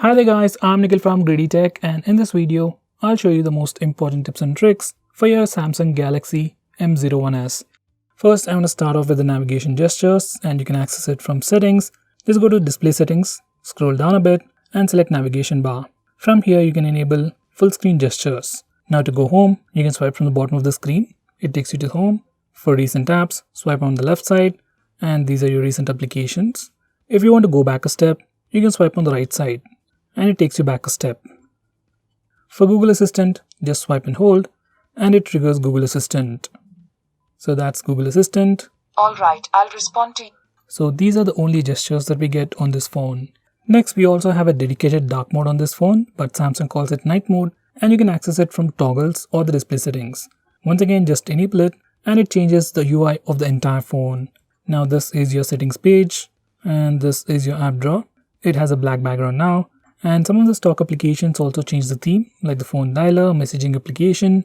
Hi there guys, I'm Nikhil from Greedy Tech, and in this video, I'll show you the most important tips and tricks for your Samsung Galaxy M01s. First, I'm going to start off with the navigation gestures, and you can access it from settings. Just go to display settings, scroll down a bit and select navigation bar. From here, you can enable full screen gestures. Now to go home, you can swipe from the bottom of the screen. It takes you to home. For recent apps, swipe on the left side and these are your recent applications. If you want to go back a step, you can swipe on the right side and it takes you back a step. For Google Assistant, just swipe and hold and it triggers Google Assistant. So that's Google Assistant. Alright, I'll respond to you. So these are the only gestures that we get on this phone. Next, we also have a dedicated dark mode on this phone, but Samsung calls it night mode, and you can access it from toggles or the display settings. Once again, just enable it and it changes the UI of the entire phone. Now this is your settings page and this is your app drawer. It has a black background now. And some of the stock applications also change the theme, like the phone dialer, messaging application.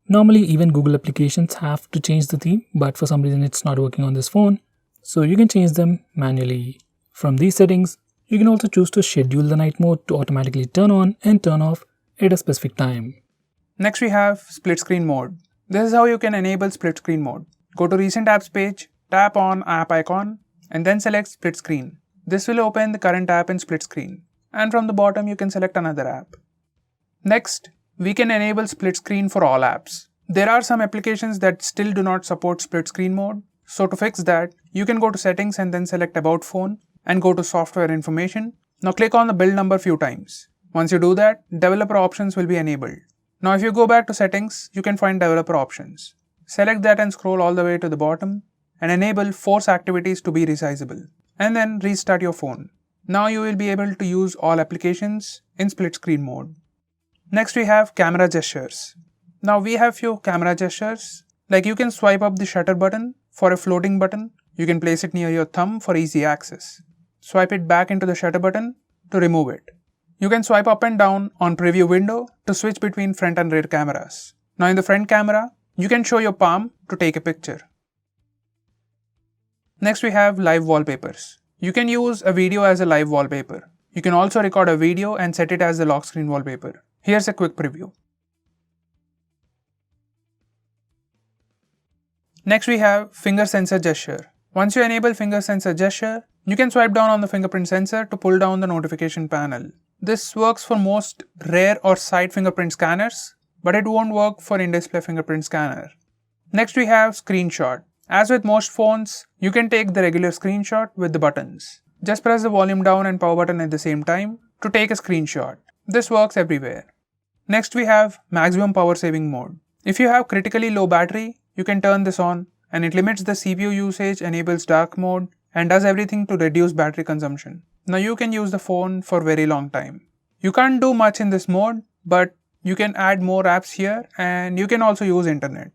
Normally, even Google applications have to change the theme, but for some reason it's not working on this phone. So you can change them manually. From these settings, you can also choose to schedule the night mode to automatically turn on and turn off at a specific time. Next we have split screen mode. This is how you can enable split screen mode. Go to recent apps page, tap on app icon and then select split screen. This will open the current app in split screen, and from the bottom you can select another app. Next, we can enable split screen for all apps. There are some applications that still do not support split screen mode, so to fix that, you can go to settings and then select about phone and go to software information. Now click on the build number few times. Once you do that, developer options will be enabled. Now if you go back to settings, you can find developer options. Select that and scroll all the way to the bottom and enable force activities to be resizable. And then restart your phone. Now you will be able to use all applications in split screen mode. Next we have camera gestures. Now we have few camera gestures, like you can swipe up the shutter button for a floating button. You can place it near your thumb for easy access. Swipe it back into the shutter button to remove it. You can swipe up and down on preview window to switch between front and rear cameras. Now in the front camera, you can show your palm to take a picture. Next we have live wallpapers. You can use a video as a live wallpaper. You can also record a video and set it as the lock screen wallpaper. Here's a quick preview. Next we have finger sensor gesture. Once you enable finger sensor gesture, you can swipe down on the fingerprint sensor to pull down the notification panel. This works for most rear or side fingerprint scanners, but it won't work for in-display fingerprint scanner. Next we have screenshot. As with most phones, you can take the regular screenshot with the buttons. Just press the volume down and power button at the same time to take a screenshot. This works everywhere. Next we have maximum power saving mode. If you have critically low battery, you can turn this on and it limits the CPU usage, enables dark mode and does everything to reduce battery consumption. Now you can use the phone for very long time. You can't do much in this mode, but you can add more apps here and you can also use internet.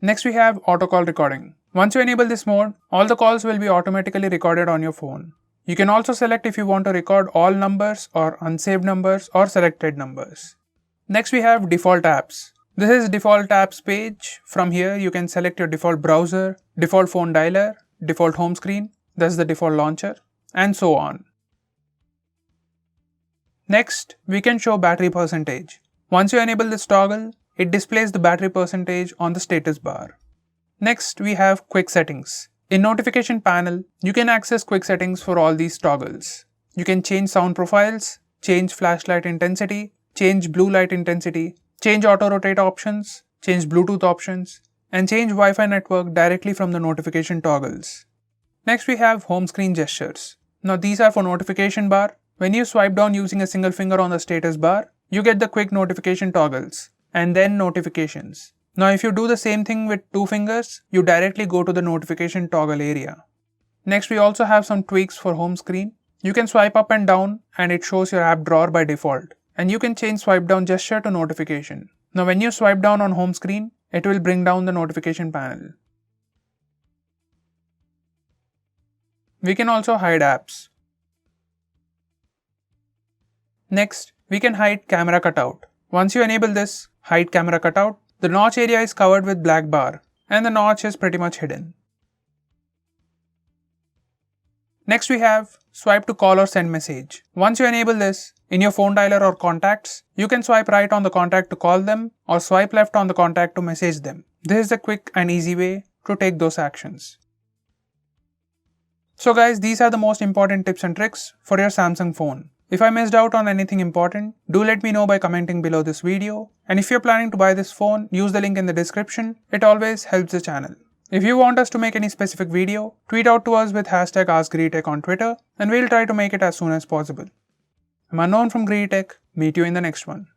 Next we have auto call recording. Once you enable this mode, all the calls will be automatically recorded on your phone. You can also select if you want to record all numbers or unsaved numbers or selected numbers. Next we have default apps. This is default apps page. From here you can select your default browser, default phone dialer, default home screen, that's the default launcher, and so on. Next, we can show battery percentage. Once you enable this toggle, it displays the battery percentage on the status bar. Next, we have quick settings. In notification panel, you can access quick settings for all these toggles. You can change sound profiles, change flashlight intensity, change blue light intensity, change auto rotate options, change Bluetooth options, and change Wi-Fi network directly from the notification toggles. Next, we have home screen gestures. Now these are for notification bar. When you swipe down using a single finger on the status bar, you get the quick notification toggles and then notifications. Now if you do the same thing with two fingers, you directly go to the notification toggle area. Next we also have some tweaks for home screen. You can swipe up and down and it shows your app drawer by default. And you can change swipe down gesture to notification. Now when you swipe down on home screen, it will bring down the notification panel. We can also hide apps. Next, we can hide camera cutout. Once you enable this, hide camera cutout, the notch area is covered with black bar and the notch is pretty much hidden. Next we have swipe to call or send message. Once you enable this, in your phone dialer or contacts, you can swipe right on the contact to call them or swipe left on the contact to message them. This is the quick and easy way to take those actions. So guys, these are the most important tips and tricks for your Samsung phone. If I missed out on anything important, do let me know by commenting below this video. And if you're planning to buy this phone, use the link in the description. It always helps the channel. If you want us to make any specific video, tweet out to us with hashtag AskGreedyTech on Twitter and we'll try to make it as soon as possible. I'm Unknown from GreedyTech. Meet you in the next one.